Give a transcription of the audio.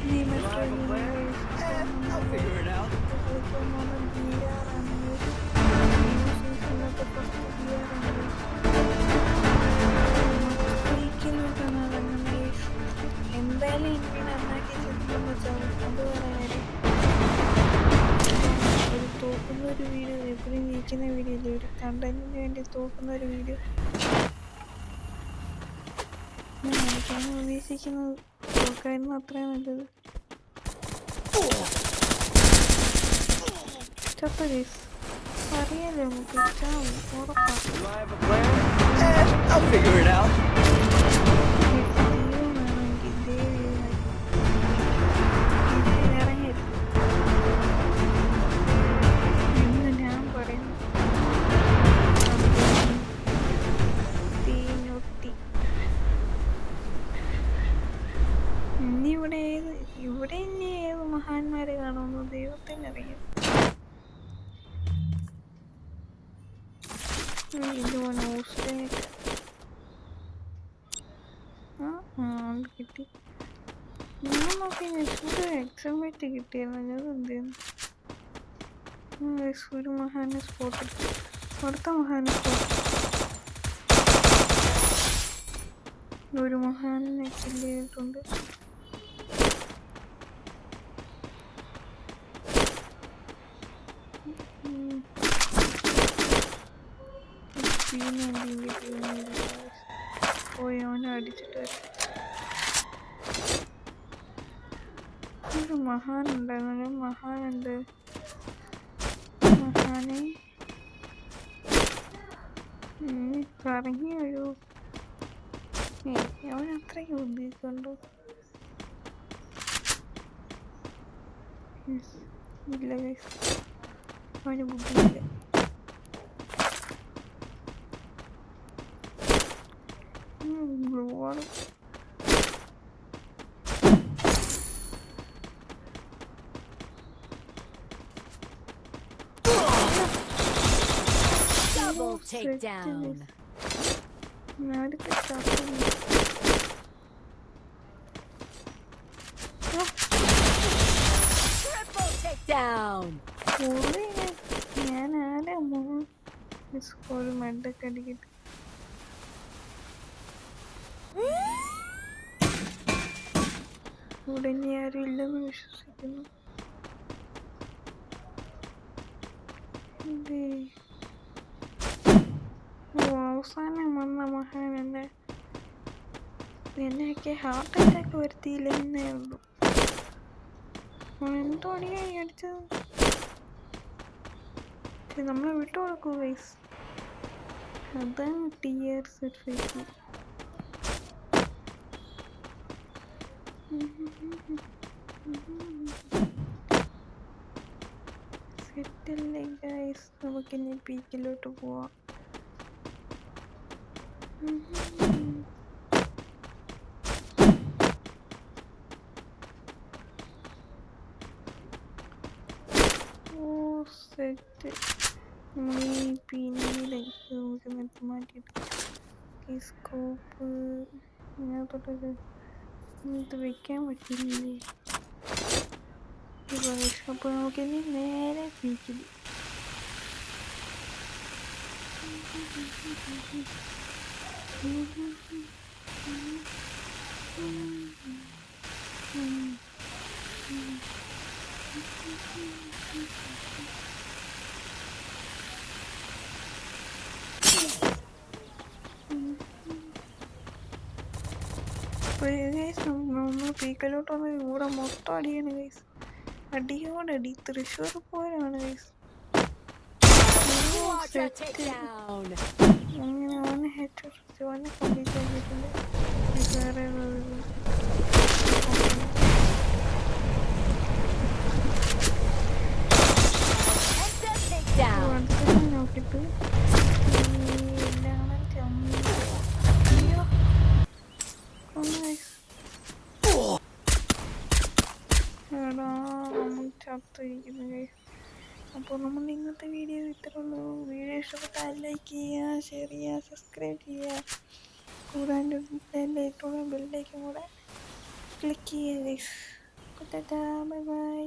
നീ മറ്റോ കളിക്കാൻ പോകുന്ന ബിആറാണ് സീസണിലത്തെ ഫസ്റ്റ് ബിആറാണ് സ്ട്രീക്കിലോട്ടാണ് ഇറങ്ങുന്നത്. എന്തായാലും എനിക്ക് നന്നാക്കി ചെല്ലുമ്പോൾ ചാവും, അത് വേറെ കാര്യം. ഒരു തോക്കുന്ന ഒരു വീഡിയോ എപ്പോഴും ജയിക്കുന്ന വീഡിയോ അല്ലേ, ഒരു കണ്ടന്റിന് വേണ്ടി തോക്കുന്ന ഒരു വീഡിയോ ഞാൻ ഉദ്ദേശിക്കുന്നത്. തോക്കായിരുന്നു അത്രയും നല്ലത്. ചത്ത കേസ് അറിയാലോ, നമുക്ക് ചാവും ഉറപ്പാണ്. ഇവിടെ ഇനി ഏത് മഹാന്മാര് കാണുമെന്ന് ദൈവത്തിനറിയാം. കിട്ടി. ഞാൻ നോക്കി എക്സാമായിട്ട് കിട്ടിയായിരുന്നു. അത് എന്തെയ്യുന്നു? ഒരു മഹാന് സ്പോട്ട്, അടുത്ത മഹാന് സ്പോട്ട്, ഒരു മഹാനെ കില്ല് ചെയ്തിട്ടുണ്ട്. പോയി അവനെ അടിച്ചിട്ട് വരും. ഒരു മഹാനുണ്ടായിരുന്നു, മഹാനുണ്ട്. മഹാനെ കറങ്ങി വരൂ. അവൻ അത്രയ്ക്ക് ബുദ്ധിക്കുണ്ടോ? ഇല്ല ഗൈസ്, അവന് ബുദ്ധിയില്ല. Double takedown. Triple takedown. ഞാൻ ആരാ സ്കൂൾ മണ്ടൊക്കെ അടിക്കട്ടെ. ഇവിടെ ഇനി ആരും ഇല്ലെന്ന് വിശ്വസിക്കുന്നു. അവസാനം വന്ന മഹാൻ എന്നെയൊക്കെ ഹാർട്ട് അറ്റാക്ക് വരുത്തിയില്ലെന്നേ ഉള്ളൂ. എന്തോ അടിയായി അടിച്ചത്. നമ്മളെ വിട്ടു കൊടുക്കൂ ഗൈസ്. അതാണ് TR സർഫേസ്. സെറ്റല്ലേ ഗൈസ്, നമുക്കിനി പീക്കിലോട്ട് പോവാം. സെറ്റ് നമ്മൾ ഈ പിന്നിലേക്ക് നമുക്ക് മെത്ത് മാറ്റിയിട്ട് ഈ സ്കോപ്പ് ഇതിനകത്തോട്ടൊക്കെ ഇത് വെക്കാൻ പറ്റില്ലേ? അപ്പോൾ നമുക്കിനി നേരെ പീക്കിൽ. നമ്മൾ പീക്കലോട്ട് വന്ന് ഇവിടെ മൊത്തം അടിയാണ് ഗൈസ്. അടിയോടടി തൃശ്ശൂർ പോയാണ് ഗൈസ്. അങ്ങനെ അവനെ ഹെഡ് അവനെ കംപ്ലീറ്റ് ആക്കിയിട്ടുണ്ട്. വേറെ നോക്കിട്ട് ചത്തിരിക്കുന്നു ഗൈസ്. അപ്പോൾ നമ്മൾ ഇന്നത്തെ വീഡിയോ ഇത്രയുള്ളൂ. വീഡിയോ ഇഷ്ടപ്പെട്ടാൽ ലൈക്ക് ചെയ്യുക, ഷെയർ ചെയ്യുക, സബ്സ്ക്രൈബ് ചെയ്യുക. കൂടാണ്ട് ബെല്ലൈക്കും കൂടെ ക്ലിക്ക് ചെയ്യുക ഗൈസ്. Tata bye bye.